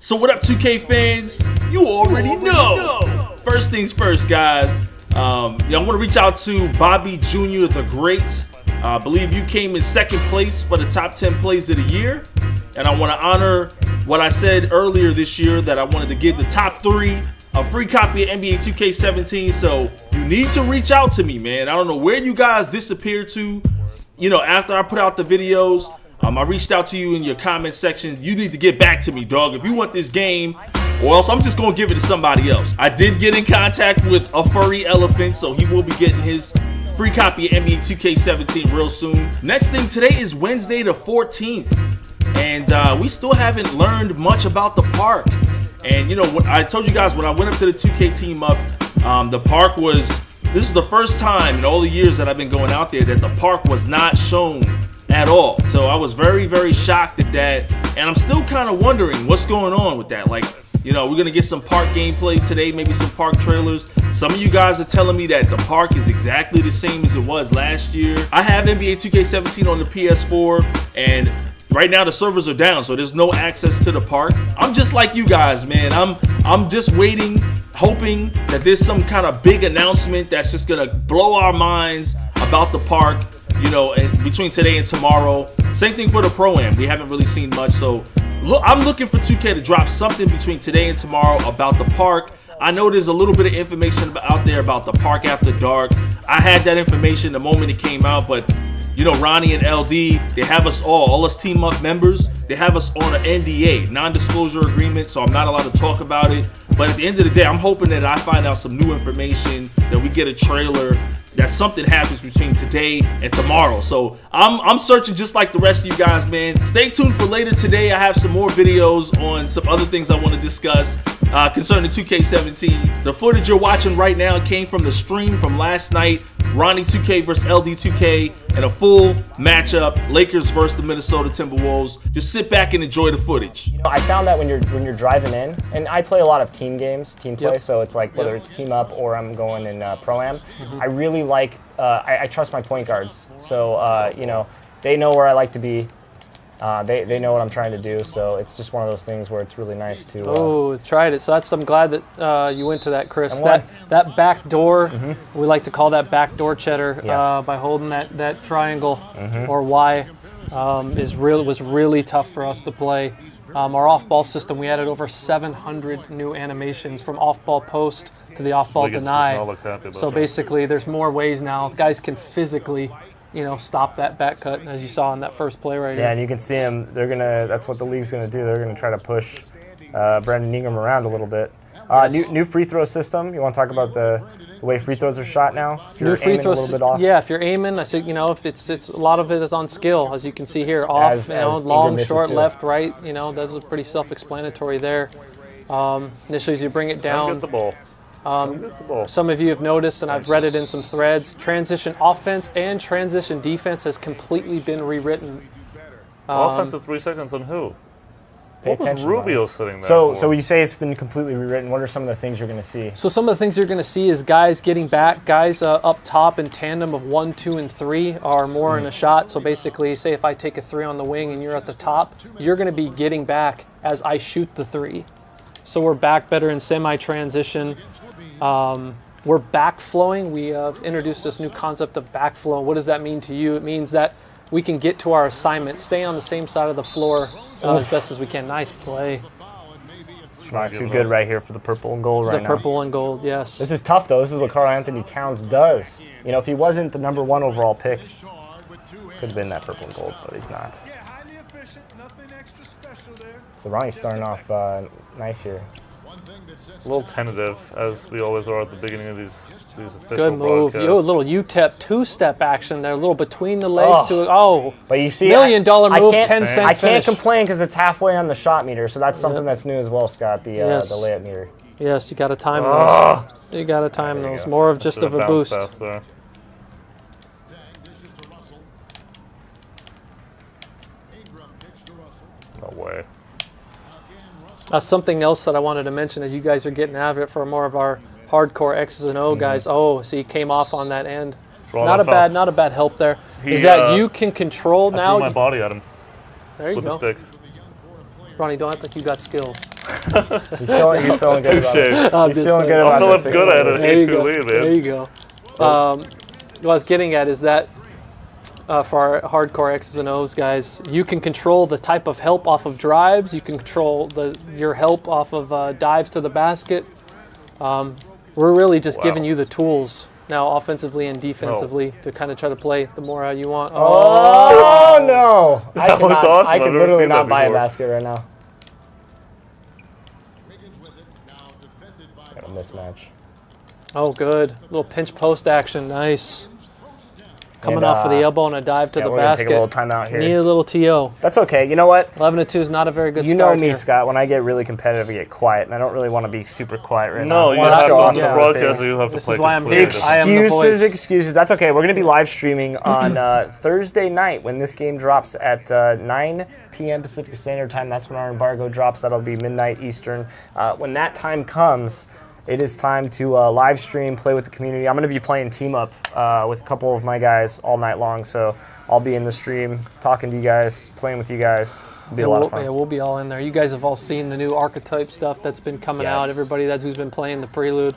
So what up, 2K fans? You already know. First things first, guys. I want to reach out to Bobby Jr. the Great. I believe you came in second place for the top 10 plays of the year. And I want to honor what I said earlier this year, that I wanted to give the top 3 a free copy of NBA 2K17. So you need to reach out to me, man. I don't know where you guys disappeared to. After I put out the videos, I reached out to you in your comment section. You need to get back to me, dog, if you want this game, or else I'm just going to give it to somebody else. I did get in contact with a furry elephant, so he will be getting his free copy of NBA 2K17 real soon. Next thing, today is Wednesday the 14th, and we still haven't learned much about the park. And what I told you guys when I went up to the 2K team up, the park this is the first time in all the years that I've been going out there that the park was not shown at all. So I was very, very shocked at that, and I'm still kind of wondering what's going on with that. Like, we're gonna get some park gameplay today, maybe some park trailers. Some of you guys are telling me that the park is exactly the same as it was last year. I have NBA 2K17 on the PS4, and right now the servers are down, so there's no access to the park. I'm just like you guys, man. I'm just waiting, hoping that there's some kind of big announcement that's just gonna blow our minds about the park, and between today and tomorrow. Same thing for the Pro-Am. We haven't really seen much, so I'm looking for 2K to drop something between today and tomorrow about the park. I know there's a little bit of information out there about the park after dark. I had that information the moment it came out, but Ronnie and LD, they have us all us team up members, they have us on an NDA, non-disclosure agreement, so I'm not allowed to talk about it. But at the end of the day, I'm hoping that I find out some new information, that we get a trailer, that something happens between today and tomorrow. So I'm searching just like the rest of you guys, man. Stay tuned for later today. I have some more videos on some other things I want to discuss concerning 2K17. The footage you're watching right now came from the stream from last night. Ronnie 2K versus LD 2K and a full matchup, Lakers versus the Minnesota Timberwolves. Just sit back and enjoy the footage. I found that when you're driving in, and I play a lot of team games, team play, so it's like whether it's team up or I'm going in Pro-Am, I really like, I trust my point guards. So, they know where I like to be. They know what I'm trying to do, so it's just one of those things where it's really nice to. Tried it. So I'm glad that you went to that, Chris. That back door, we like to call that back door cheddar, by holding that triangle or Y, was really tough for us to play. Our off-ball system, we added over 700 new animations from off-ball post to the off-ball deny. So basically, there's more ways now. Guys can physically stop that back cut, as you saw in that first play right here. Yeah, and you can see them. That's what the league's gonna do. They're gonna try to push Brandon Ingram around a little bit. New free throw system. You want to talk about the way free throws are shot now? If you're aiming a little bit off. Yeah, if you're aiming, I say if it's a lot of it is on skill, as you can see here. Off, long, short, left, right. That's pretty self-explanatory there. Initially, as you bring it down. Get the ball. Some of you have noticed, and I've read it in some threads, transition offense and transition defense has completely been rewritten. Offense is 3 seconds on who? What was Rubio sitting there So you say it's been completely rewritten. What are some of the things you're going to see? So some of the things you're going to see is guys getting back. Guys up top in tandem of 1, 2, and 3 are more in a shot. So basically, say if I take a 3 on the wing and you're at the top, you're going to be getting back as I shoot the 3. So we're back better in semi-transition. We're backflowing. We have introduced this new concept of backflow. What does that mean to you? It means that we can get to our assignment, stay on the same side of the floor as best as we can. Nice play. It's not too good right here for the purple and gold right now. The purple and gold, yes. This is tough, though. This is what Karl Anthony Towns does. If he wasn't the #1 overall pick, could have been that purple and gold, but he's not. So Ronnie's starting off nice here. A little tentative, as we always are at the beginning of these official Good move. broadcasts. A little UTEP two-step action there, a little between the legs But you see, $1 million move, 10-cent I can't finish. complain because it's halfway on the shot meter, so that's something that's new as well, Scott, the layup meter. Yes, you got to time those. You got to time those. More of just of a boost. No way. Something else that I wanted to mention as you guys are getting out of it for more of our hardcore X's and O guys. So he came off on that end. Not a bad help there. Is that you can control now? I threw my body at him. There you with go. the stick. Ronnie, don't act like you got skills. He's feeling good Touche. about it. He's feeling good I'm about feeling this. good at an There you 8-2 go. lead, man. There you go. What I was getting at is that for our hardcore X's and O's guys, you can control the type of help off of drives. You can control your help off of dives to the basket. We're really just giving you the tools now, offensively and defensively, to kind of try to play the more you want. Oh no! That was awesome. I I've could never literally seen that not buy a before. basket right now. Got a mismatch. Oh, good. Little pinch post action. Nice. Coming And, off of the elbow and a dive to the we're gonna basket. take a little timeout here. Need a little TO. That's okay. You know what? 11-2 is not a very good You start know me, here. Scott. When I get really competitive, I get quiet, and I don't really want to be super quiet right No, now. you I wanna have show to off on this some broadcast. things. You have to This play is why I'm completely here. I am the voice. Excuses. That's okay. We're going to be live streaming on Thursday night when this game drops at 9 p.m. Pacific Standard Time. That's when our embargo drops. That'll be midnight Eastern. When that time comes, it is time to live stream, play with the community. I'm going to be playing team up with a couple of my guys all night long, so I'll be in the stream talking to you guys, playing with you guys. It'll be a lot of fun. Yeah, we'll be all in there. You guys have all seen the new archetype stuff that's been coming out. Yes. Everybody who's been playing the Prelude,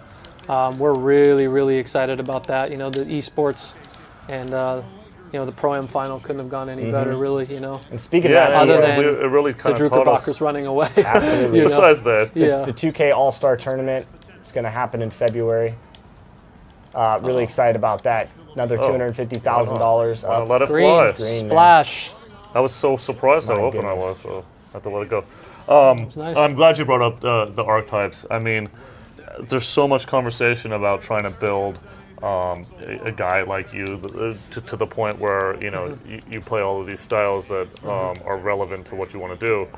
we're really, really excited about that. You know, the esports and the Pro-Am final couldn't have gone any better, really. You know, And speaking Yeah, of that, Other and than it really the kind of taught us. Druckerbacher's running away. Absolutely. You know? Besides that, Yeah. the 2K All-Star Tournament, it's going to happen in February. Really excited about that. Another $250,000. Wanna let it Green, fly. Green, man. splash. I was so surprised how My open I goodness. was, so I had to let it go. It's nice. I'm glad you brought up the archetypes. I mean, there's so much conversation about trying to build a guy like you to the point where you play all of these styles that are relevant to what you want to do.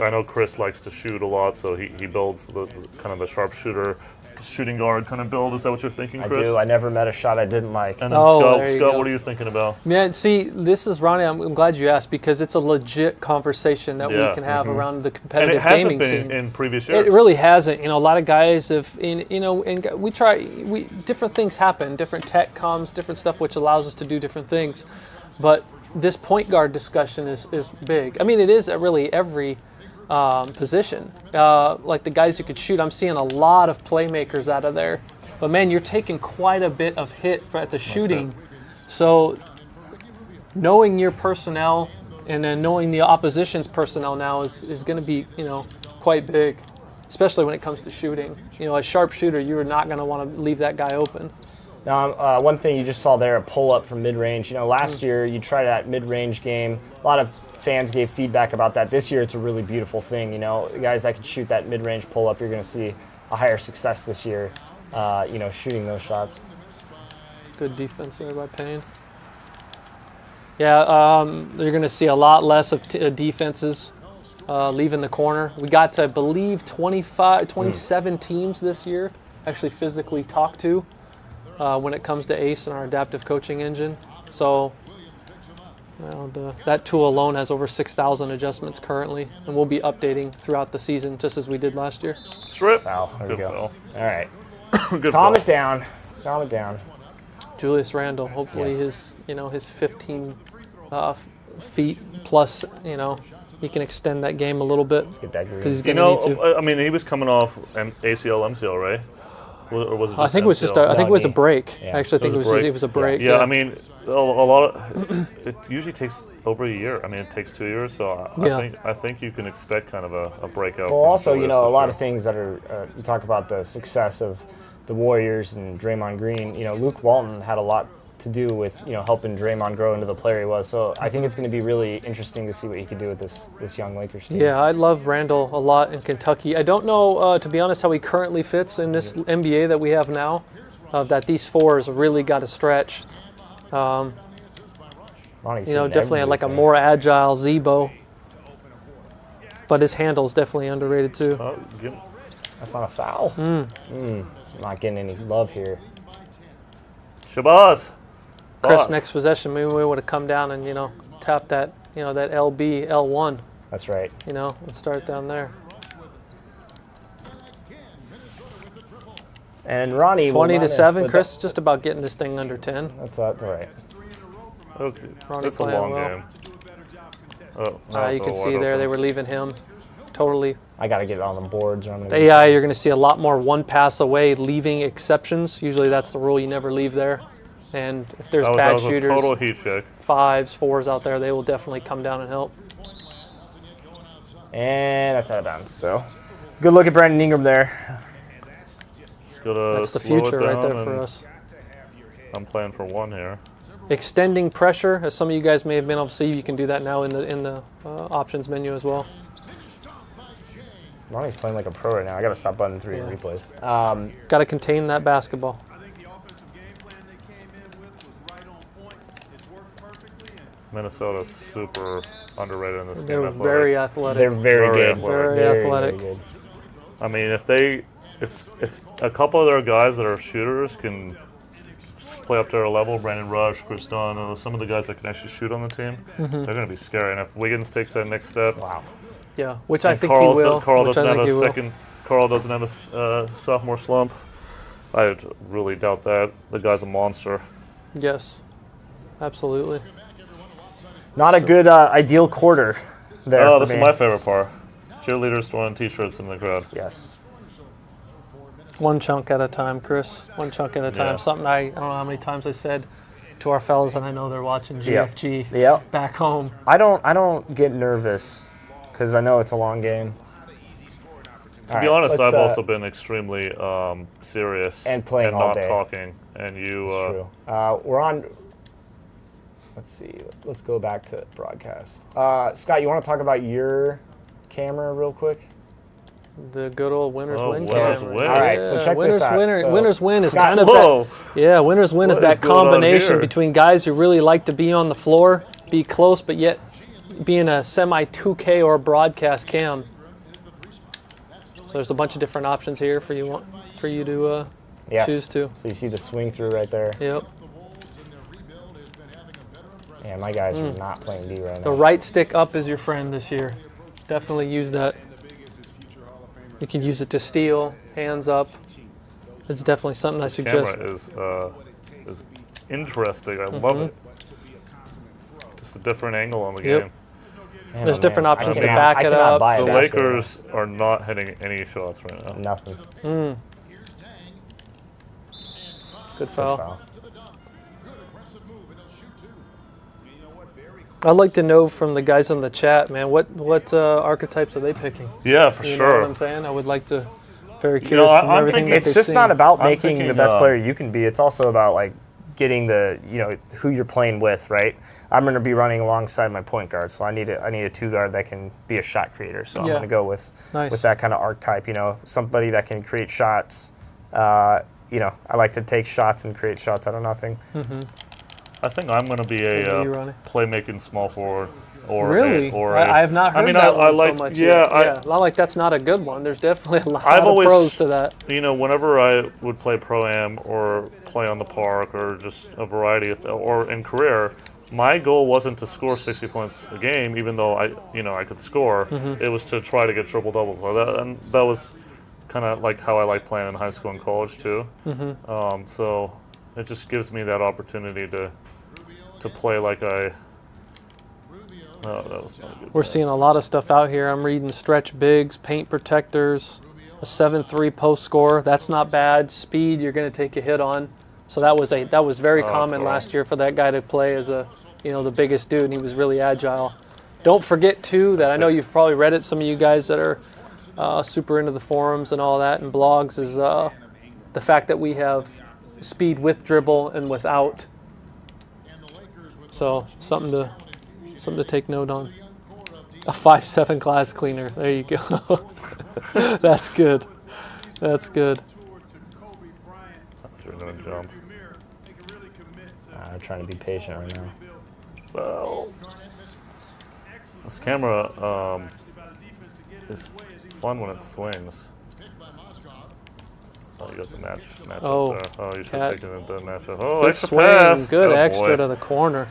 I know Chris likes to shoot a lot, so he builds the kind of the sharpshooter, shooting guard kind of build. Is that what you're thinking, I Chris? do. I never met a shot I didn't like. And then Oh, there you Scott, go. what are you thinking about? Man, see, this is Ronnie. I'm glad you asked because it's a legit conversation that Yeah. we can have around the And competitive it hasn't gaming been scene. in previous years. It really hasn't. You know, a lot of guys have, and different things happen. Different tech comes, different stuff, which allows us to do different things. But this point guard discussion is big. I mean, it is at really every position. Like the guys who could shoot, I'm seeing a lot of playmakers out of there. But man, you're taking quite a bit of hit at the shooting. So knowing your personnel and then knowing the opposition's personnel now is going to be, quite big, especially when it comes to shooting. A sharpshooter, you're not going to want to leave that guy open. Now, one thing you just saw there, a pull-up from mid-range. Last year you tried that mid-range game. A lot of fans gave feedback about that. This year it's a really beautiful thing. The guys that can shoot that mid-range pull-up, you're going to see a higher success this year, shooting those shots. Good defense there by Payne. Yeah, you're going to see a lot less of defenses leaving the corner. We got to, I believe, 27 teams this year actually physically talk to when it comes to ACE and our adaptive coaching engine. So that tool alone has over 6,000 adjustments currently, and we'll be updating throughout the season just as we did last year. Strip. Foul. There Good you go. foul. All right. Good Calm foul. it down. Calm it down. Julius Randle, hopefully Yes. his 15 feet plus, he can extend that game a little bit Get that green. because he's going to need to. I mean, he was coming off an ACL, MCL, right? Or was it just I think it was just MCL? I think it was a knee. break. Yeah. Actually, I think it was a break. Yeah, I mean, a lot of it usually takes over a year. I mean, it takes 2 years, so I think you can expect kind of a breakout. Well, also, from a Julius this lot year. of things that are, you talk about the success of the Warriors and Draymond Green. Luke Walton had a lot to do with, helping Draymond grow into the player he was. So I think it's going to be really interesting to see what he can do with this young Lakers team. Yeah, I love Randall a lot in Kentucky. I don't know, to be honest, how he currently fits in this NBA that we have now. That these fours really got to stretch. Ronnie's Definitely like a more agile Zebo. But his handle's definitely underrated too. Oh, That's not a foul. Not getting any love here. Shabazz. Chris, Boss. next possession, maybe we would have come down and tap that that LB L1. That's right. And start down there. And Ronnie 20-7. Chris is just about getting this thing under 10. That's all right. Okay, Ronnie that's a playing long well. game. Oh, You can see there they were leaving him totally. I got to get it on the boards. Or I'm gonna The AI, you're going to see a lot more one pass away, leaving exceptions. Usually that's the rule. You never leave there. And if there's that bad was shooters, a total heat check. 5s, 4s out there, they will definitely come down and help. And that's out of bounds. So good look at Brandon Ingram there. Just gotta That's the slow future it down right there for and us. I'm playing for 1 here. Extending pressure, as some of you guys may have been able to see, you can do that now in the options menu as well. Lonnie's playing like a pro right now. I got to stop button 3 in replays. Got to contain that basketball. Minnesota's super underrated in this game. They're very athletic. They're very Very good. athletic. Very athletic. good. I mean, if a couple of their guys that are shooters can just play up to their level, Brandon Rush, Chris Dunn, some of the guys that can actually shoot on the team, they're going to be scary. And if Wiggins takes that next step, Wow. Yeah, which I and think he will. Carl which doesn't I have think a he will. second. Carl doesn't have a sophomore slump. I really doubt that. The guy's a monster. Yes, absolutely. Not a good ideal quarter there. Oh, for this me. is my favorite part. Cheerleaders throwing T-shirts in the crowd. Yes. One chunk at a time, Chris. One chunk at a time. Yeah. Something I don't know how many times I said to our fellas, and I know they're watching GFG Yep. back home. I don't get nervous because I know it's a long game. To be honest, I've also been extremely serious and playing all not day. talking. And you, True. We're on. Let's see. Let's go back to broadcast. Scott, you want to talk about your camera real quick? The good old winners Oh, win winners camera. win. All right, so check winners this out. Winner, So, winners win is Scott, kind of whoa. that. Winners win is What that is going on combination here? between guys who really like to be on the floor, be close, but yet be in a semi 2K or broadcast cam. So there's a bunch of different options here for you to Yes. choose to. So you see the swing through right there. Yep. Yeah, my guys are not playing D right The now. right stick up is your friend this year. Definitely use that. You can use it to steal, hands up. It's definitely something I suggest. camera is interesting. I love it. Just a different angle on the Yep. game. Man, There's oh, different man. options I to cannot- back I it cannot up. buy a The basket. Lakers are not hitting any shots right now. Nothing. Good foul. Foul. I'd like to know from the guys in the chat, man, what archetypes are they picking? Yeah, for You know what sure. I'm saying? I would like to. Very curious know, from I'm everything thinking- that It's they've just seen. not about I'm making the thinking, best player you can be. It's also about like getting the who you're playing with, right? I'm going to be running alongside my point guard, so I need a 2 guard that can be a shot creator. So I'm Yeah. going to go with Nice. that kind of archetype. Somebody that can create shots. I like to take shots and create shots out of nothing. I think I'm going to be What a are you running? playmaking small forward. Or Really? I have not heard I mean, that one like, so much yeah, yet. Not like that's not a good one. There's definitely a lot I've of always- pros to that. Whenever I would play Pro-Am or play on the park or just a variety of, or in career, my goal wasn't to score 60 points a game, even though I could score. It was to try to get triple doubles. And that was kind of like how I like playing in high school and college too. So it just gives me that opportunity to play like I. Oh, that was not a good We're pass. seeing a lot of stuff out here. I'm reading stretch bigs, paint protectors, a 7-3 post score. That's not bad. Speed, you're going to take a hit on. So that was very common cool. last year for that guy to play as the biggest dude, and he was really agile. Don't forget too that I know you've probably read it. Some of you guys that are super into the forums and all that and blogs is the fact that we have speed with dribble and without. So something to take note on. A 5'7" glass cleaner. There you go. That's good. That's good. You're gonna jump. I'm trying to be patient right now. Foul. This camera is fun when it swings. Oh, you got the match Oh, up there. Oh, you should cat. have taken the match up. Oh, Good extra swing. pass. Good Oh, extra boy. to the corner.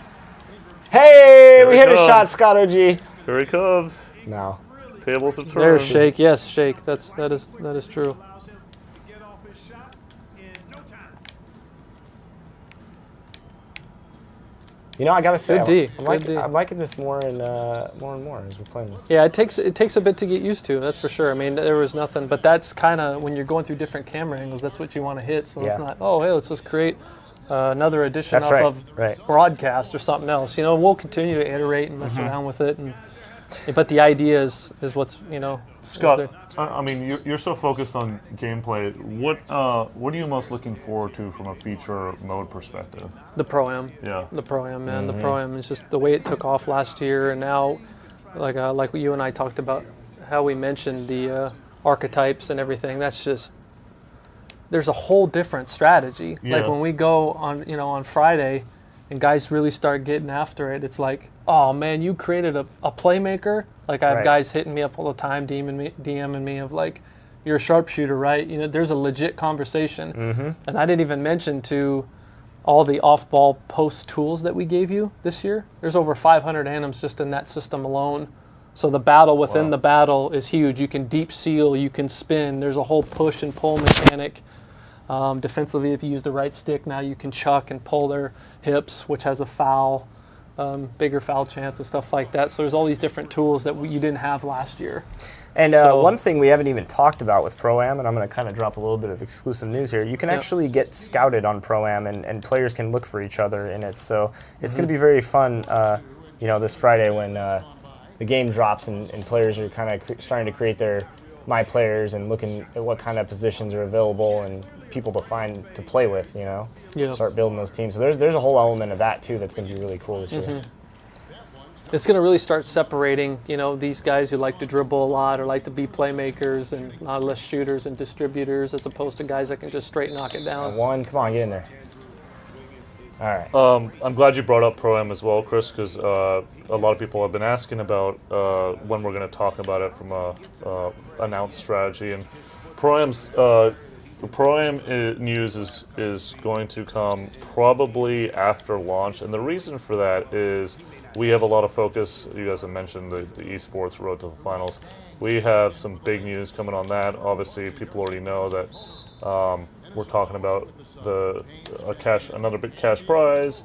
Hey, Here we he hit a comes. shot, Scott OG. Here he comes. No. Tables have turned. There's Shake. Yes, Shake. That is true. You know, I gotta say, Good D. I'm liking this more and more as we're playing this. Yeah, it takes a bit to get used to. That's for sure. I mean, there was nothing, but that's kind of when you're going through different camera angles. That's what you want to hit. So it's not, oh, hey, let's just create another edition of broadcast or something else. You know, we'll continue to iterate and mess around with it, but the idea is what's, you know. Scott, I mean, you're so focused on gameplay. What are you most looking forward to from a feature mode perspective? The Pro-Am. Yeah. The Pro-Am, man. The Pro-Am is just the way it took off last year, and now, like you and I talked about, how we mentioned the archetypes and everything. That's just, there's a whole different strategy. Yeah. Like when we go on Friday, and guys really start getting after it, it's like, oh man, you created a playmaker. Like I have guys hitting me up all the time, DMing me of like, you're a sharpshooter, right? You know, there's a legit conversation. And I didn't even mention to all the off-ball post tools that we gave you this year. There's over 500 anims just in that system alone. So the battle within the battle is huge. You can deep seal, you can spin. There's a whole push and pull mechanic. Defensively, if you use the right stick, now you can chuck and pull their hips, which has a foul. Bigger foul chance and stuff like that. So there's all these different tools that you didn't have last year. And one thing we haven't even talked about with Pro-Am, and I'm going to kind of drop a little bit of exclusive news here, you can actually get scouted on Pro-Am, and players can look for each other in it. So it's going to be very fun, this Friday when the game drops and players are kind of starting to create their My Players and looking at what kind of positions are available and people to find to play with, you know. Start building those teams. So there's a whole element of that too that's going to be really cool this year. It's going to really start separating, you know, these guys who like to dribble a lot or like to be playmakers and a lot less shooters and distributors as opposed to guys that can just straight knock it down. One, come on, get in there. All right. I'm glad you brought up Pro-Am as well, Chris, because a lot of people have been asking about when we're going to talk about it from a announced strategy. And Pro-Am's the Pro-Am news is going to come probably after launch, and the reason for that is we have a lot of focus. You guys have mentioned the esports road to the finals. We have some big news coming on that. Obviously, people already know that we're talking about another big cash prize,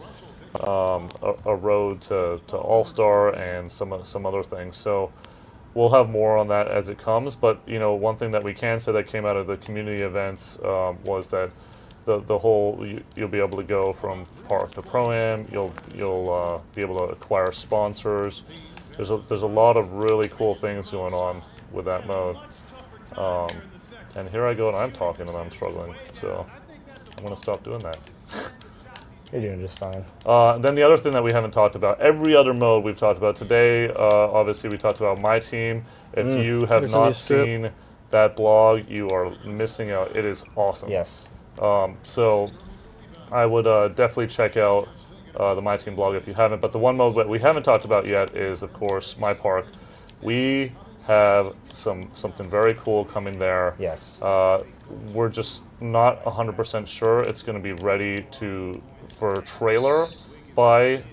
a road to All-Star, and some other things. So we'll have more on that as it comes. But you know, one thing that we can say that came out of the community events was that the whole you'll be able to go from Park to Pro-Am. You'll be able to acquire sponsors. There's a lot of really cool things going on with that mode. And here I go and I'm talking and I'm struggling. So I'm gonna stop doing that. You're doing just fine. Then the other thing that we haven't talked about, every other mode we've talked about today, obviously we talked about My Team. If you have not seen that blog, you are missing out. It is awesome. Yes. So I would definitely check out the My Team blog if you haven't. But the one mode that we haven't talked about yet is, of course, MyPARK. We have something very cool coming there. Yes. We're just not 100% sure it's going to be ready for a trailer by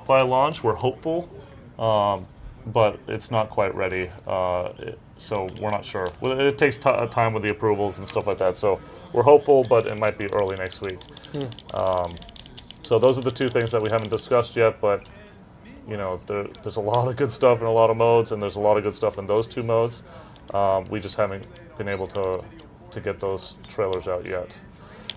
launch. We're hopeful, but it's not quite ready. So we're not sure. It takes time with the approvals and stuff like that. So we're hopeful, but it might be early next week. So those are the two things that we haven't discussed yet, but you know, there's a lot of good stuff in a lot of modes, and there's a lot of good stuff in those two modes. We just haven't been able to get those trailers out yet.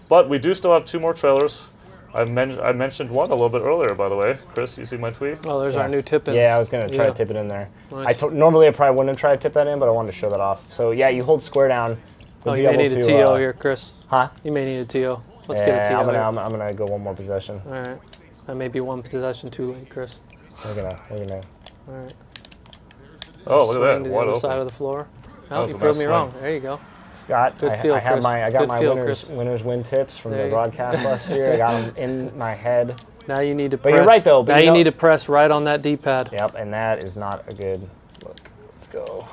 But we do still have two more trailers. I mentioned one a little bit earlier, by the way. Chris, you see my tweet? Oh, there's our new tip-ins. Yeah, I was going to try to tip it in there. Nice. Normally I probably wouldn't have tried to tip that in, but I wanted to show that off. So yeah, you hold square down. You may need a TO here, Chris. Huh? You may need a TO. Let's get a TO. I'm gonna go one more possession. All right. That may be one possession too late, Chris. We're gonna. All right. Oh, look at Swing that! to the Wide other open. side of the floor. Oh, was you a proved nice me wrong. swing. There you go. Scott, Good feel, I got Chris. my Good feel, winners win tips from There the you go. broadcast last year. I got them in my head. Now you need to But press. you're right, though. Now you need to press right on that D-pad. Yep, and that is not a good look. Let's go.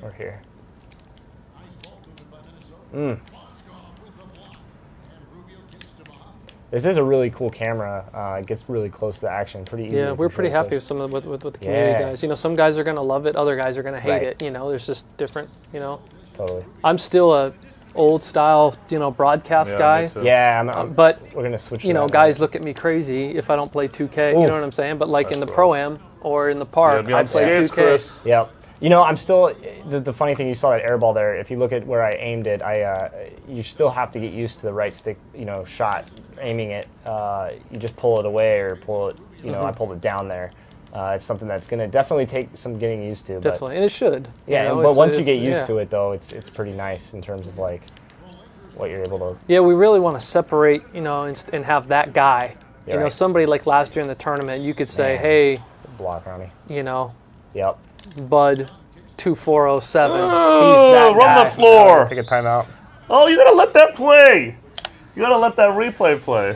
We're here. This is a really cool camera. It gets really close to the action, pretty easy. Yeah, to we're pretty control happy with close. some of with the community guys. You know, some guys are gonna love it, other guys are gonna hate Right. it. You know, there's just different. You know, Totally. I'm still old style, broadcast Yeah, guy. me too. Yeah, But we're gonna switch. you to know, that guys look at me crazy if I don't play 2K. You Ooh. know what I'm saying? But like in the gross. Pro-Am or in the park, Be I on play skates, 2K. Chris. Yep. You know, I'm still the funny thing. You saw that air ball there. If you look at where I aimed it, you still have to get used to the right stick, shot aiming it. You just pull it away or pull it. I pulled it down there. It's something that's going to definitely take some getting used to. Definitely, and it should. Yeah, you know, but once you get used yeah. to it, though, it's pretty nice in terms of like what you're able to. Yeah, we really want to separate, and have that guy. Yeah, right. Somebody like last year in the tournament, you could say, Man. hey, Block, Ronnie. Yep. Yep. Bud 2407. Oh, He's that run guy. the floor. Take a timeout. Oh, you gotta let that play. You gotta let that replay play.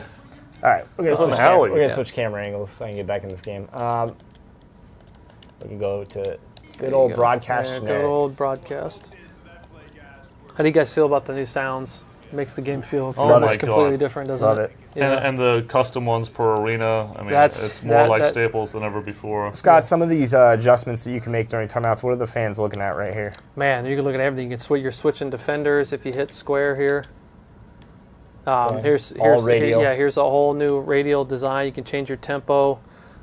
All right, we're gonna That's on switch. Howie. We're gonna Yeah. switch camera angles so I can get back in this game. We can go to There good you old go. broadcast. Yeah, generic. good old broadcast. How do you guys feel about the new sounds? Makes the game feel Oh my almost completely God. different, doesn't Love it? it. Yeah. And the custom ones per arena. I mean, That's- it's more that- like that- Staples than ever before. Scott, some of these adjustments that you can make during timeouts, what are the fans looking at right here? Man, you can look at everything. You can you're switching defenders if you hit square here. Okay. Here's All radial. here's a whole new radial design. You can change your tempo.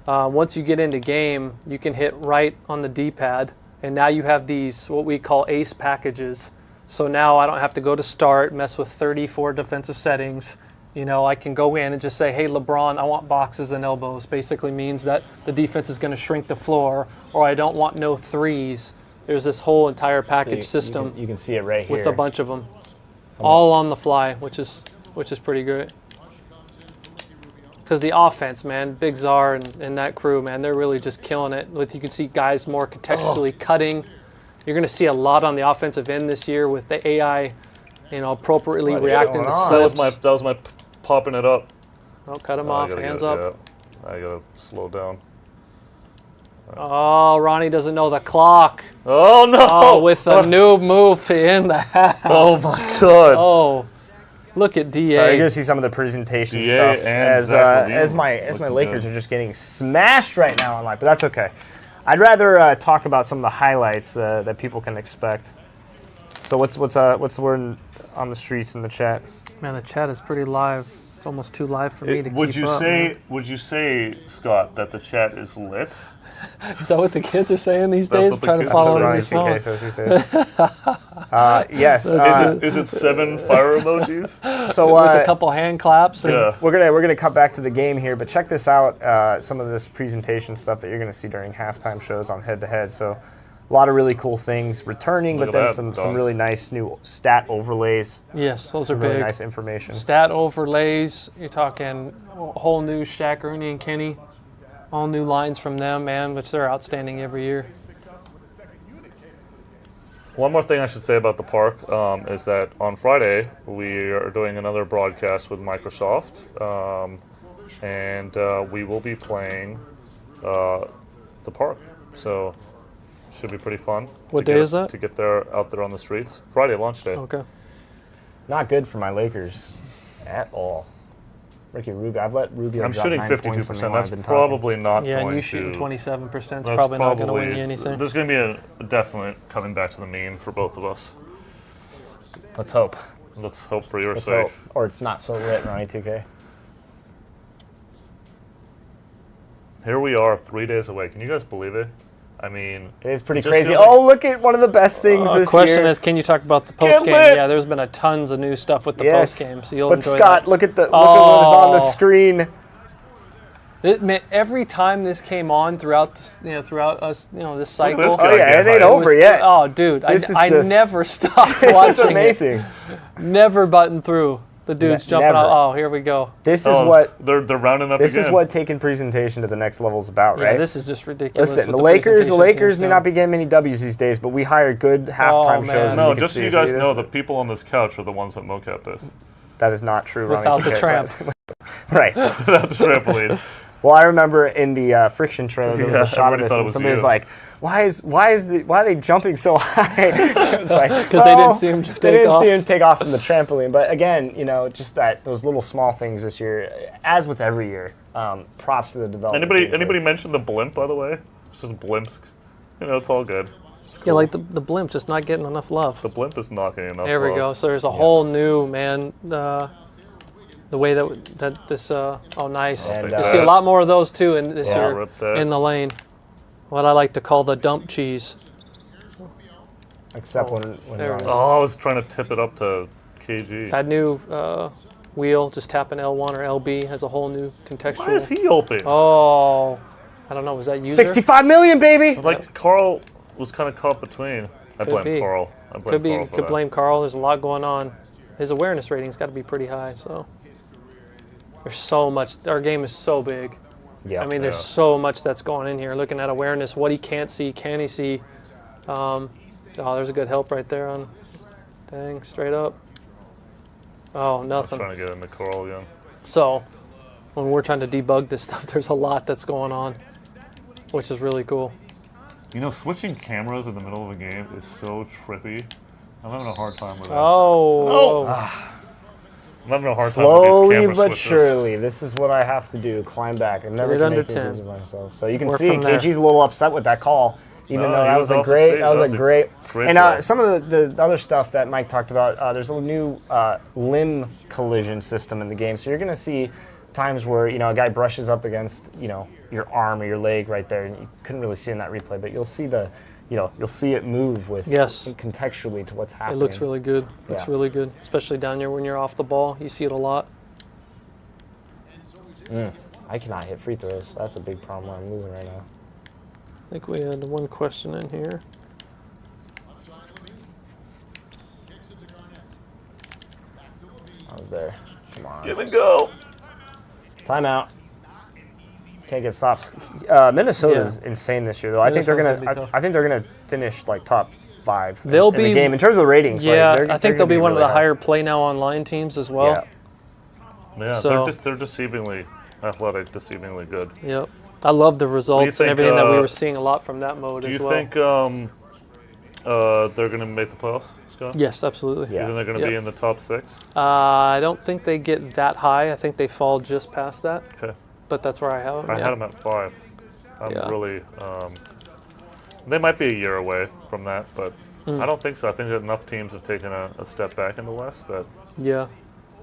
Once you get into game, you can hit right on the D-pad, and now you have these what we call ace packages. So now I don't have to go to start, mess with 34 defensive settings. I can go in and just say, hey, LeBron, I want boxes and elbows. Basically means that the defense is going to shrink the floor, or I don't want no threes. There's this whole entire package system You can see it right here. with a bunch of them, all on the fly, which is pretty great. Because the offense, man, Big Czar and that crew, man, they're really just killing it. You can see guys more contextually cutting. You're going to see a lot on the offensive end this year with the AI, appropriately What is reacting going to on? slips. That was my popping it up. Oh, cut him Oh, I off, gotta hands go- up. yeah. I gotta slow down. Oh, Ronnie doesn't know the clock. Oh no! Oh, with a new move to end the half. Oh my God! Oh, look at DA. So you're gonna see some of the presentation DA stuff and as Zach Levine as my looking Lakers good. are just getting smashed right now online, but that's okay. I'd rather talk about some of the highlights that people can expect. So what's the word on the streets in the chat? Man, the chat is pretty live. It's almost too live for me to Would keep you up. say? Would you say, Scott, that the chat is lit? Is that what the kids are saying these That's days? what the Trying to kids follow are on saying. your 2K phone. says these days. Yes. Is it 7 fire emojis? So With a couple hand claps. And Yeah. we're gonna cut back to the game here, but check this out. Some of this presentation stuff that you're gonna see during halftime shows on head to head. So a lot of really cool things returning, Look but at then that, some dog. really nice new stat overlays. Yes, those are Some really big. nice information. Stat overlays. You're talking a whole new Shaq, Ernie, and Kenny. All new lines from them, man, which they're outstanding every year. One more thing I should say about the park is that on Friday we are doing another broadcast with Microsoft, and we will be playing the park. So should be pretty fun. What to day get- is that? To get there out there on the streets. Friday launch day. Okay. Not good for my Lakers at all. Ricky Rubio, I've let Rubio I'm drop shooting 9 52%. points in the while I've That's been talking. probably not Yeah, going and you to. shooting 27% is That's probably not going to win you anything. There's going to be a definite coming back to the mean for both of us. Let's hope. Let's hope for your Let's sake. hope. Or it's not so lit, Ronnie 2K. Here we are, 3 days away. Can you guys believe it? I mean, It is pretty Just crazy. feels like- Oh, look at one of the best things this Question year. is, can you talk about the Get post game? lit! Yeah, there's been a tons of new stuff with the Yes. post game, so you'll But enjoy Scott, that. look at what is on the Oh. screen. Man, every time this came on throughout, throughout us, this cycle. this Oh guy yeah, get it ain't hyped. over yet. Oh, dude, This is I just- never stopped This watching is amazing. it. Never button through. The dude's jumping never. out. Oh, here we go. This is oh, what they're rounding up this again. is what taking presentation to the next level is about, Yeah, right? this is just ridiculous. Listen, what the Lakers presentation team's may doing. not be getting many W's these days, but we hire good halftime man. shows. as No, can just so see. you guys See know, this? the people on this couch are the ones that mocap this. That is not true, Ronnie Without the 2K, tramp. but- right. That's trampoline. Well, I remember in the friction trailer there was Yeah, a shot of everybody this, thought it and was somebody was you. like, "Why are they jumping so high?" It was like, Because they didn't see him They take didn't off. see him take off from the trampoline. But again, just those little small things this year, as with every year. Props to the development. team for- Anybody mention the blimp, by the way? It's just blimps. It's all good. Yeah, like the blimp's just not getting enough love. The blimp is not getting enough There we love. go. So there's a whole new, man, the way that this, oh, nice. And, You see a lot more of those, too, in this year Rip that. in the lane. What I like to call the dump cheese. Except when there you're it on is. Oh, I was trying to tip it up to KG. That new wheel, just tapping L1 or LB, has a whole new contextual. Why is he open? Oh, I don't know. Was that user? 65 million, baby. Like Carl was kind of caught between. I Could blame be. Carl. I blame Could be. Carl for Could that. blame Carl. There's a lot going on. His awareness rating's got to be pretty high. So there's so much. Our game is so big. Yeah. I mean, there's so much that's going in here. Looking at awareness, what he can't see, can he see? Oh, there's a good help right there on. Dang, straight up. Oh, I was nothing. trying to get into Carl again. So when we're trying to debug this stuff, there's a lot that's going on, which is really cool. You know, switching cameras in the middle of a game is so trippy. I'm having a hard time with that. Oh. I'm having a hard time Slowly with these camera but switches. surely, this is what I have to do: climb back. I never Get it can under make this 10. easy myself. So you can We're see from there. KG's a little upset with that call, even No, though he that was was a off his great. feet. That was a great. great And call. some of the other stuff that Mike talked about, there's a new limb collision system in the game. So you're going to see times where a guy brushes up against your arm or your leg right there, and you couldn't really see in that replay, but you'll see you'll see it move with contextually to what's It happening. looks really good. Looks Yeah. really good, especially down here when you're off the ball. You see it a lot. I cannot hit free throws. That's a big problem I'm losing right now. I think we had one question in here. I was there. Come on. Give and go. Timeout. Can't get stops. Minnesota's insane this year, though. I think Minnesota's they're gonna be gonna. I think they're gonna finish like top 5 They'll in the be- game in terms of the ratings. Yeah, like, I think they'll be one of the really high. higher play now online teams as well. Yeah. Yeah, So- they're deceivingly athletic, deceivingly good. Yep. I love the results think, and everything that we were seeing a lot from that mode Do as you well. think they're going to make the playoffs, Scott? Yes, absolutely. Yeah. You think they're going to be in the top 6? I don't think they get that high. I think they fall just past that, Okay. but that's where I have them. I yeah. had them at 5. I'm Yeah. really. They might be a year away from that, but I don't think so. I think that enough teams have taken a step back in the West that Yeah.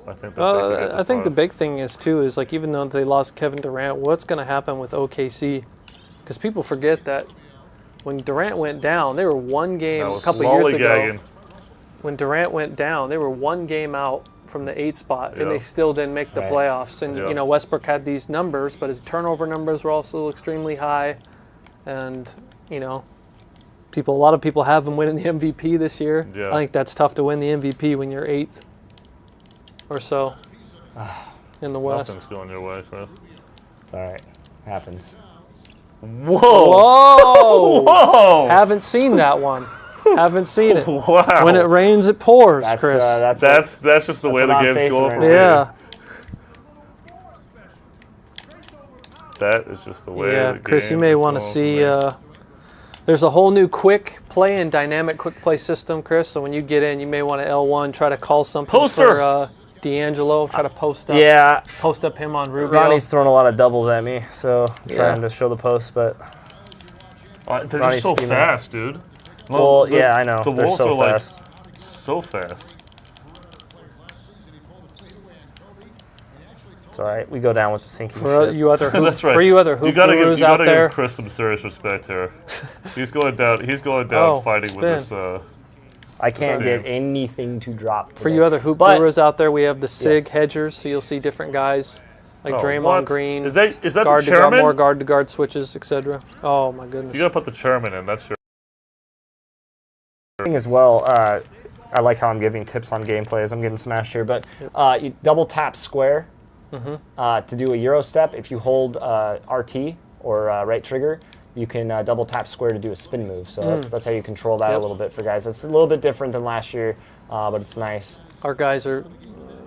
I think that they could get to I think the 5. big thing is too is like even though they lost Kevin Durant, what's going to happen with OKC? Because people forget that when Durant went down, they were one game That a was couple years ago. lollygagging. When Durant went down, they were one game out from the 8 spot, and Yeah. they still didn't make the Right. playoffs. And Yeah. Westbrook had these numbers, but his turnover numbers were also extremely high. And a lot of people have him winning the MVP this year. Yeah. I think that's tough to win the MVP when you're 8th or so in the West. Nothing's going your way, Chris. It's all right. Happens. Whoa! Whoa! Whoa! Haven't seen that one. Haven't seen it. Wow! When it rains, it pours, That's Chris. that's just the way what the I'm game's facing going right for now. me. Yeah. That is just the way. Yeah, the Chris, you game may is want to going see. for me. There's a whole new quick play and dynamic quick play system, Chris. So when you get in, you may want to L1 try to call something Poster! for D'Angelo. Try to post up. Yeah, Post up him on Rubio. Ronnie's throwing a lot of doubles at me, so I'm Yeah. trying to show the post, but They're Ronnie's just so scheming. fast, dude. well, yeah, I know. The They're Wolves so are fast. like so fast. It's all right. We go down with the sinking For ship. you other hoop, That's right. for you other hoop gurus you out gotta there. give Chris some serious respect here. He's going down. He's going down Oh, fighting with spin. this. I can't Same. get anything to drop. For today. you other hoop But- gurus out there, we have the SIG Yes. hedgers, so you'll see different guys like Oh, Draymond what? Green, Is that the guard to guard, chairman? more guard to guard switches, etc. Oh my goodness. You gotta put the chairman in. That's your. thing as well. I like how I'm giving tips on gameplay as I'm getting smashed here, but you double tap square to do a Euro step. If you hold RT or right trigger, you can double tap square to do a spin move. So that's how you control that Yep. a little bit for guys. It's a little bit different than last year, but it's nice. Our guys are,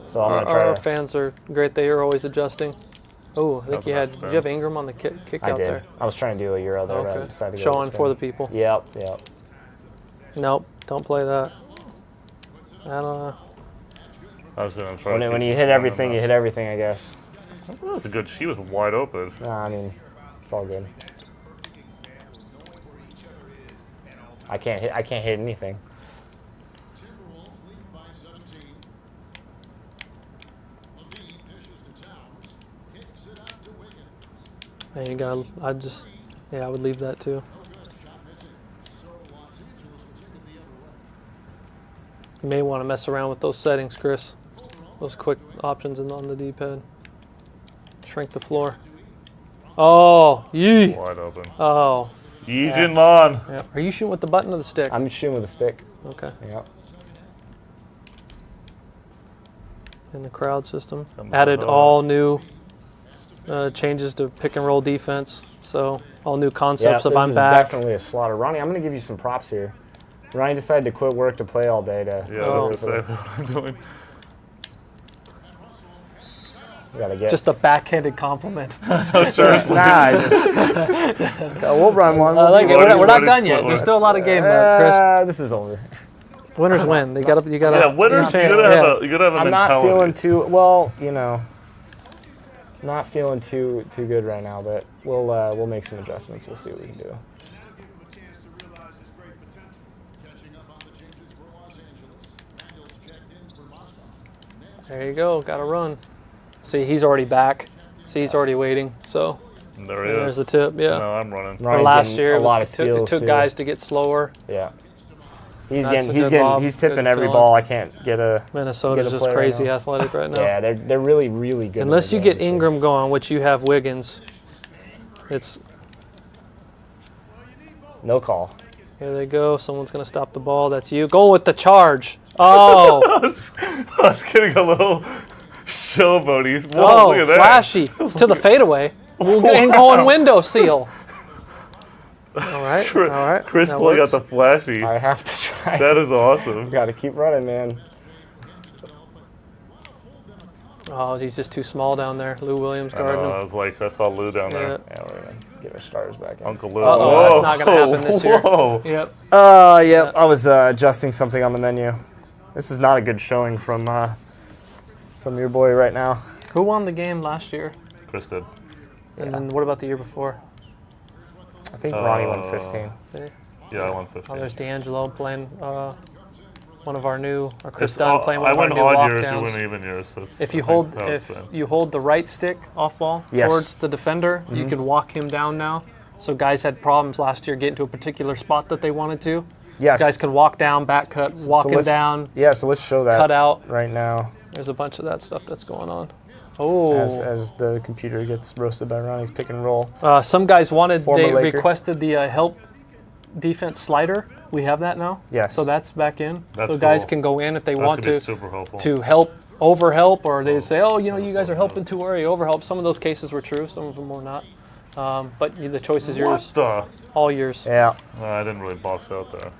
So I'm our, gonna try our to. fans are great. They are always adjusting. Oh, I think was you a had. nice Did spin. you have Ingram on the kick I out did. there? I was trying to do a Euro there, but I Okay. decided to go with Showing the for the spin. people. Yep. Nope, don't play that. I don't know. I was gonna try. When you hit everything, you hit everything, I guess. That's a good. She was wide open. Nah, I mean, it's all good. I can't hit anything. And you gotta, I would leave that too. You may want to mess around with those settings, Chris. Those quick options on the D-pad. Shrink the floor. Oh, yee. Wide open. Oh. Yee-Jin Mon. Yeah. Are you shooting with the button or the stick? I'm shooting with a stick. Okay. Yep. In the crowd system. Comes Added with all new changes to pick and roll defense. So all new concepts of I'm this back. is definitely a slaughter. Ronnie, I'm going to give you some props here. Ronnie decided to quit work to play all day. Yeah, that's exactly what I'm doing. Gotta get Just a backhanded compliment. Seriously. Nah, we'll run one. I like it. What is- We're not what is- done yet. what There's is- still a lot of game left, This is over. Chris. Winners win. You gotta. Yeah, winners. You gotta have a I'm mentality. not feeling too well. Not feeling too good right now, but we'll make some adjustments. We'll see what we can do. There you go. Got to run. See, he's already back. See, he's already waiting. So There he there's is. the tip. Yeah. No, I'm running. Or Ronnie's last getting year, a lot of it steals took too. guys to get slower. Yeah. He's That's a good lob. he's tipping Good every feeling. ball. I can't get a Minnesota's Get a just play right crazy now. athletic right now. Yeah, they're really good. in Unless the you game get this year. Ingram going, which you have Wiggins, it's No call. here they go. Someone's gonna stop the ball. That's you. Go with the charge. Oh, I was getting a little showboaty. Whoa, oh, look at that. flashy to the fadeaway. And going window seal. All right, all right. Chris that pulling out works. the flashy. I have to try. That is awesome. Got to keep running, man. Oh, he's just too small down there. Lou Williams I know, guarding I him. was like, I saw Lou down Yeah. there. Yeah, we're gonna get our starters back in. Uncle Lou. Uh-oh, Whoa. that's not gonna happen this year. Whoa. Yep. Yep. I was adjusting something on the menu. This is not a good showing from your boy right now. Who won the game last year? Chris did. And then what about the year before? I think Ronnie won 15. Yeah, I won Oh, 15. there's D'Angelo playing one of our new, or Chris It's Dunn all- playing I one of win our new odd years, you lockdowns. win even years. That's, If I you think hold how it's if been. you hold the right stick off ball Yes. towards the defender, you can walk him down now. So guys had problems last year getting to a particular spot that they wanted to. Yes. Guys can walk down, back cut, walk him let's- down, Yeah, so let's show that cut out. right now There's a bunch of that stuff that's going on. Oh, as the computer gets roasted by Ronnie's pick and roll. some guys wanted, Former they Laker. requested the help defense slider. We have that now. Yes. So that's back in. That's so guys cool. can go in if they That want should be to. super helpful. To help, overhelp, or they say, oh, you guys are helping too early, overhelp. Some of those cases were true, some of them were not. But the choice is yours, What all yours. Yeah. the? I didn't really box out there.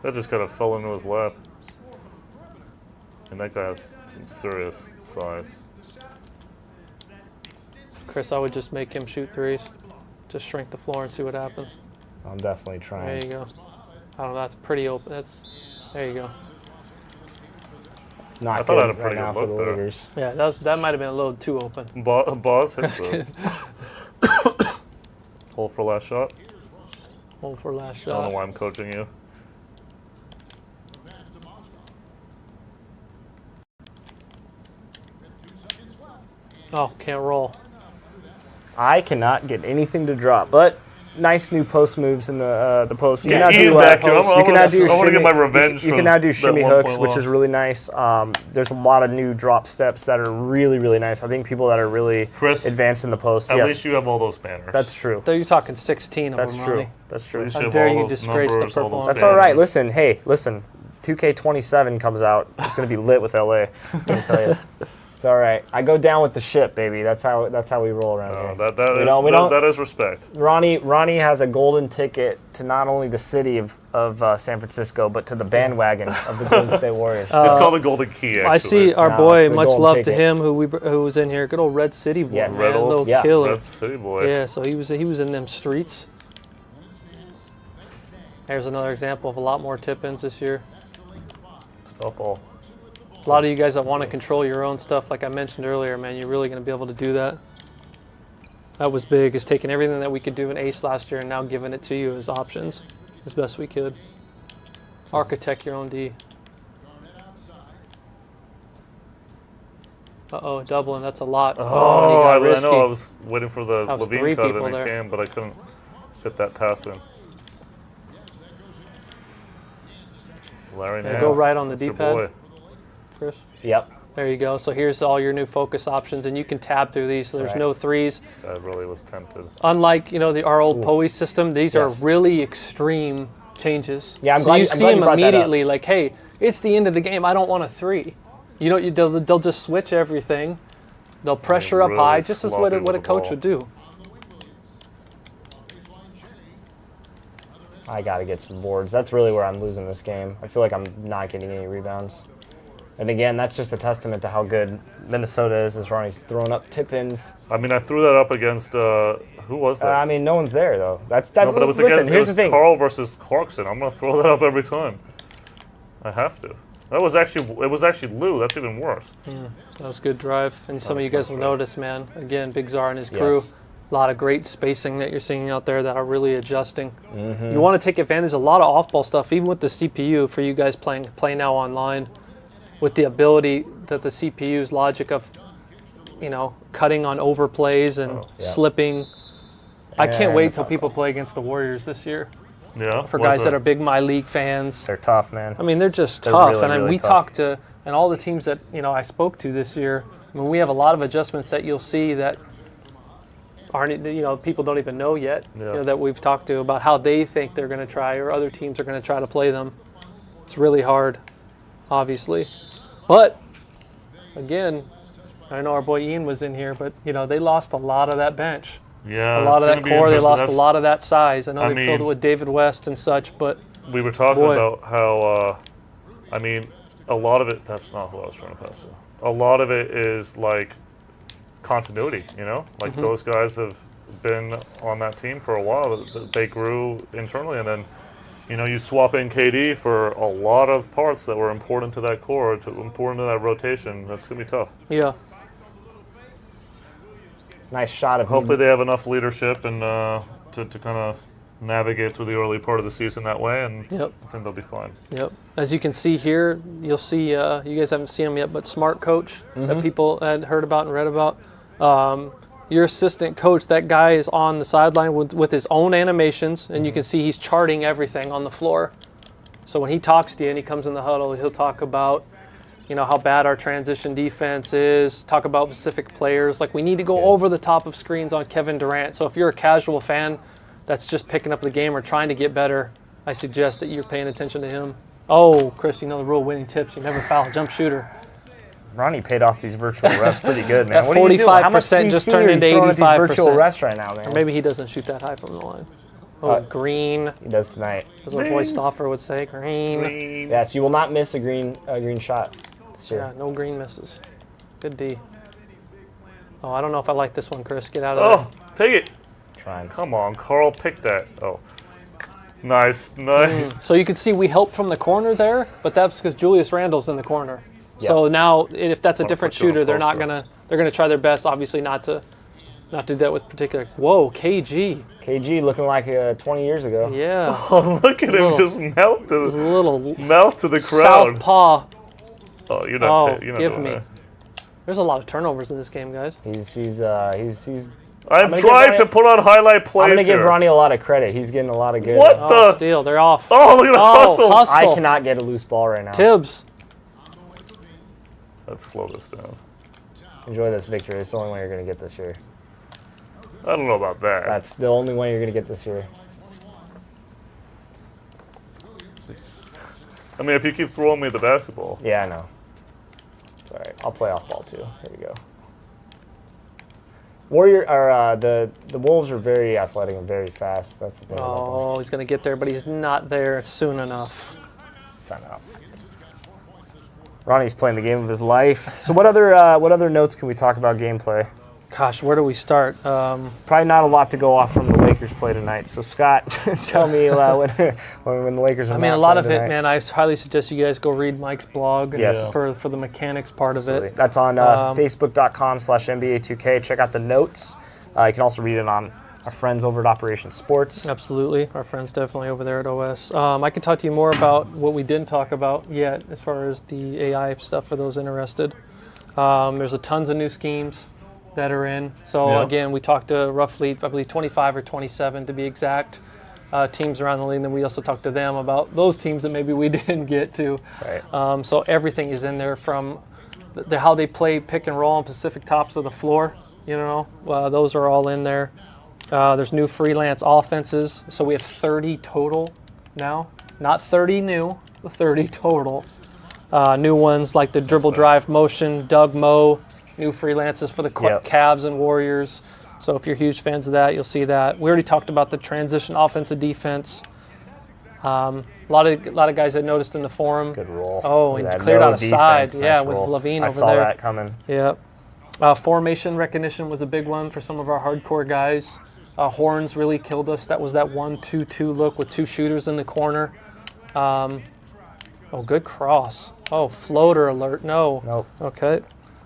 That just kind of fell into his lap. And that guy has some serious size. Chris, I would just make him shoot threes. Just shrink the floor and see what happens. I'm definitely There trying. you go. I don't know, that's pretty open. There you go. It's not I thought I had a good right pretty now good for the look there. Lakers. Yeah, that might have been a little too open. Boss hits those. Hold for last shot. Hold for last I don't know shot. why I'm coaching you. Oh, can't roll. I cannot get anything to drop, but nice new post moves in the post. You can now Ian do back here. I you can now do want to shimmy- get my revenge. You from can now do that shimmy 1 hooks, point which loss. is really nice. There's a lot of new drop steps that are really, really nice. I think people that are really Chris, advanced in the post. At Yes, least you have all those banners. that's true. There you're talking 16 of That's them, true. Ronnie. That's At true. least How have dare all you those disgrace the numbers, all purple those and That's all right. banners. Listen. 2K27 comes out. It's gonna be lit with LA. Let me tell you. It's all right. I go down with the ship, baby. That's how we roll around here. That is respect. Ronnie has a golden ticket to not only the city of San Francisco, but to the bandwagon of the Golden State Warriors. It's called the Golden Key, actually. I see our No, boy, it's the much golden love to ticket. him, who was in here. Good old Red City boy, Yes. man. Riddles. Little Yeah. killer. Red City boy. Yeah, so he was in them streets. There's another example of a lot more tip-ins this year. Stop all. A lot of you guys that want to control your own stuff, like I mentioned earlier, man, you're really going to be able to do that. That was big, is taking everything that we could do in Ace last year and now giving it to you as options as best we could. Architect your own D. Uh-oh, Dublin, that's a lot. Oh, he got I risky. know. I was waiting for the That was Levine three cut people and it there. came, but I couldn't fit that pass in. Larry Nance. Go right on the that's your D-pad. boy. Chris? Yep. There you go. So here's all your new focus options, and you can tab through these. So there's Right. no threes. I really was tempted. Unlike our old POE system, these Yes. are really extreme changes. Yeah, I'm so glad you I'm see glad you them brought that up. immediately, like, hey, it's the end of the game. I don't want a three. They'll just switch everything. They'll pressure up really high, just as what sloppy a with the coach ball. would do. I got to get some boards. That's really where I'm losing this game. I feel like I'm not getting any rebounds. And again, that's just a testament to how good Minnesota is as Ronnie's throwing up tip-ins. I mean, I threw that up against, who was that? I mean, no one's there, though. That. No, but it was Listen, against here's the thing. Carl versus Clarkson. I'm going to throw that up every time. I have to. It was actually Lou. That's even worse. That was a good drive. And some of you was guys will nice drive. notice, man, again, Big Czar and his crew, Yes. a lot of great spacing that you're seeing out there that are really adjusting. You want to take advantage of a lot of off-ball stuff, even with the CPU for you guys playing Play Now online, with the ability that the CPU's logic of, cutting on overplays and Yeah. slipping. I can't And wait it's till not people play against the Warriors this year. Yeah. For what's guys that are big My League fans. They're tough, man. I mean, they're just They're tough. really, And really we tough. talked to, and all the teams that, I spoke to this year, I mean, we have a lot of adjustments that you'll see that aren't, people don't even know yet, Yeah. that we've talked to about how they think they're going to try or other teams are going to try to play them. It's really hard, obviously. But, again, I know our boy Ian was in here, but, they lost a lot of that bench. Yeah, A lot it's of gonna that be core, they interesting. lost a That's- lot of that size. I know I they filled it mean- with David West and such, but We were talking Boy. about how, I mean, a lot of it, that's not who I was trying to pass to. A lot of it is like continuity, Like those guys have been on that team for a while. They grew internally, and then, you swap in KD for a lot of parts that were important to that core, important to that rotation. That's going to be tough. yeah. Nice shot of Hopefully they have enough leadership and to kind of navigate through the early part of the season that way, and Yep. I think they'll be fine. Yep. As you can see here, you'll see, you guys haven't seen him yet, but Smart Coach that people had heard about and read about. Your assistant coach, that guy is on the sideline with his own animations, and you can see he's charting everything on the floor. So when he talks to you and he comes in the huddle, he'll talk about, how bad our transition defense is, talk about specific players. Like, we need to go over the top of screens on Kevin Durant. So if you're a casual fan that's just picking up the game or trying to get better, I suggest that you're paying attention to him. Oh, Chris, the rule, winning tips. You never foul, jump shooter. Ronnie paid off these virtual refs pretty good, man. That What are you doing? How much 45% just VC turned are you into throwing at these virtual 85%. refs right now, man? Or maybe he doesn't shoot that high from the line. Oh, green, He does tonight. as our boy Stauffer would say, green. Yes, you will not miss a green shot this year. Yeah, no green misses. Good D. Oh, I don't know if I like this one, Chris. Get out of Oh, take it. Trying. Come on, Carl, pick that. Oh, nice. there. So you can see we helped from the corner there, but that's because Julius Randle's in the corner. So now, if that's a Wanna different put you on shooter, they're not closer. gonna try their best, obviously, not to do that with particular. Whoa, KG. KG looking like 20 years ago. Yeah, Oh, look at him Little- just melt to the little crowd. southpaw. Oh, you're Oh, not. You're not give doing me. that. There's a lot of turnovers in this game, guys. He's I'm gonna trying give to put on highlight plays I'm gonna give here. Ronnie a lot of credit. He's getting a lot of good. What Oh, the? steal. They're off. Oh, look at the hustle. hustle. I cannot get a loose ball right now. Tibbs. Let's slow this down. Enjoy this victory. It's the only one you're gonna get this year. I don't know about that. That's the only one you're gonna get this year. I mean, if you keep throwing me the basketball. Yeah, I know. It's all right. I'll play off ball too. Here we go. The Wolves are very athletic and very fast. That's the thing. about them. Oh, he's going to get there, but he's not there soon enough. Timeout. Ronnie's playing the game of his life. So what other notes can we talk about gameplay? Gosh, where do we start? Probably not a lot to go off from the Lakers play tonight. So Scott, tell me when the Lakers are. I mean, not a lot of playing it, tonight. man. I highly suggest you guys go read Mike's blog Yes. for the mechanics part of Absolutely. it. That's on Facebook.com/NBA2K. Check out the notes. You can also read it on our friends over at Operation Sports. Absolutely. Our friends definitely over there at OS. I can talk to you more about what we didn't talk about yet as far as the AI stuff for those interested. There's tons of new schemes that are in. So again, we talked to roughly, I believe, 25 or 27 to be exact, teams around the league. And then we also talked to them about those teams that maybe we didn't get to. Right. So everything is in there, from how they play pick and roll on specific tops of the floor. Those are all in there. There's new freelance offenses. So we have 30 total now. Not 30 new, 30 total. New ones like the dribble drive motion, Doug Moe, new freelances for the Cavs and Warriors. So if you're huge fans of that, you'll see that. We already talked about the transition offensive defense. A lot of guys had noticed in the forum. Good roll. Oh, and cleared out a side. Yeah, with Levine over there. I saw that coming. Yeah. Formation recognition was a big one for some of our hardcore guys. Horns really killed us. That was that 1-2-2 look with two shooters in the corner. Good cross. Oh, floater alert. No. Nope. Okay.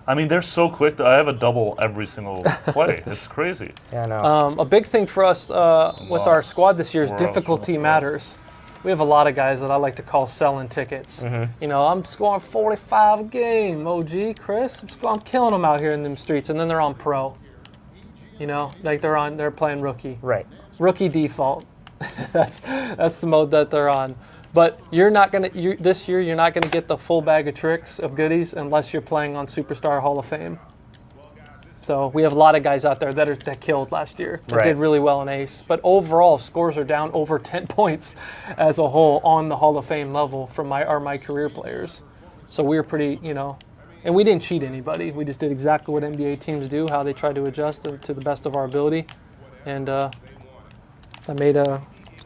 I mean, they're so quick that I have a double every single play. It's crazy. Yeah, I know. A big thing for us with our squad this year is difficulty matters. We have a lot of guys that I like to call selling tickets. I'm scoring 45 a game, OG, Chris. I'm killing them out here in them streets, and then they're on pro. Like they're playing rookie. Right. Rookie default. That's the mode that they're on. But this year you're not gonna get the full bag of tricks of goodies unless you're playing on Superstar Hall of Fame. So we have a lot of guys out there that killed last year. That did really well in Ace. But overall, scores are down over 10 points as a whole on the Hall of Fame level from my career players. So we were pretty, and we didn't cheat anybody. We just did exactly what NBA teams do, how they try to adjust to the best of our ability. And that made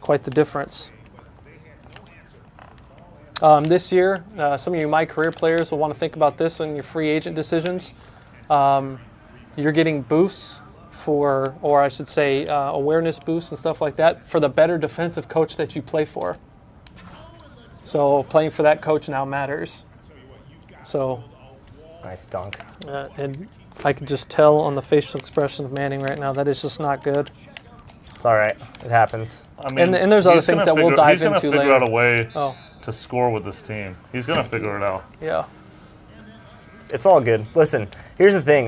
quite the difference. This year, some of you My Career players will want to think about this on your free agent decisions. You're getting boosts or I should say awareness boosts and stuff like that for the better defensive coach that you play for. So playing for that coach now matters. So nice dunk. And I can just tell on the facial expression of Manning right now that is just not good. It's all right. It happens. I mean, and there's other things that we'll dive into later. He's going to figure out a way to score with this team. He's going to figure it out. Yeah. It's all good. Listen, here's the thing.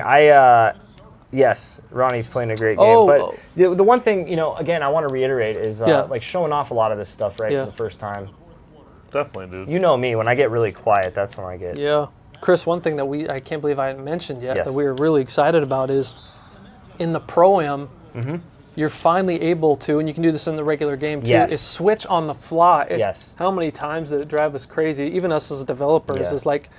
Yes, Ronnie's playing a great game. But the one thing, again, I want to reiterate is like showing off a lot of this stuff, for the first time. Definitely, dude. You know me. When I get really quiet, that's when I get. Yeah. Chris, one thing that I can't believe I hadn't mentioned yet that we were really excited about is in the Pro-Am, you're finally able to, and you can do this in the regular game too, is switch on the fly. How many times did it drive us crazy? Even us as developers is like,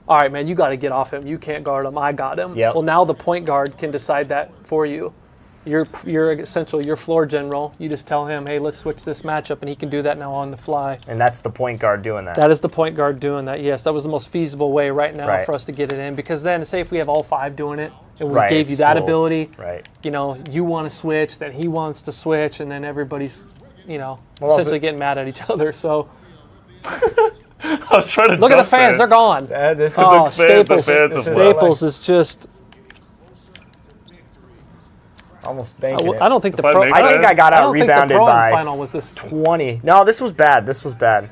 all right, man, you got to get off him. You can't guard him. I got him. Well, now the point guard can decide that for you. You're essentially your floor general. You just tell him, hey, let's switch this matchup, and he can do that now on the fly. And that's the point guard doing that. That is the point guard doing that, yes. That was the most feasible way right now for us to get it in, because then, say if we have all five doing it, and we gave you that ability, you want to switch, then he wants to switch, and then everybody's, essentially getting mad at each other, so... I was trying to look at the fans; they're gone. This is Staples is just almost banking it. I don't think I think I got out rebounded by final was this 20. No, this was bad.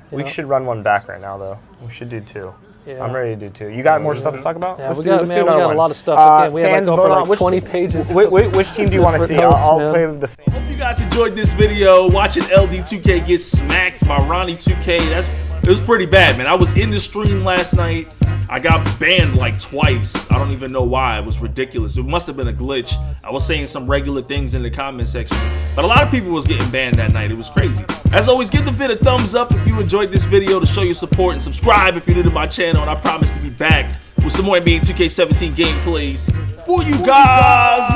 We should run one back right now, though. We should do two. I'm ready to do two. You got more stuff to talk about? Yeah, let's do another one. We got a lot of stuff. Again, we have over 20 pages. Which team do you want to see? I'll play with the fans. Hope you guys enjoyed this video. Watching LD2K get smacked by Ronnie 2K. It was pretty bad, man. I was in the stream last night. I got banned like twice. I don't even know why. It was ridiculous. It must have been a glitch. I was saying some regular things in the comment section, but a lot of people was getting banned that night. It was crazy. As always, give the vid a thumbs up if you enjoyed this video to show your support, and subscribe if you're new to my channel, and I promise to be back with some more NBA 2K17 gameplays for you guys.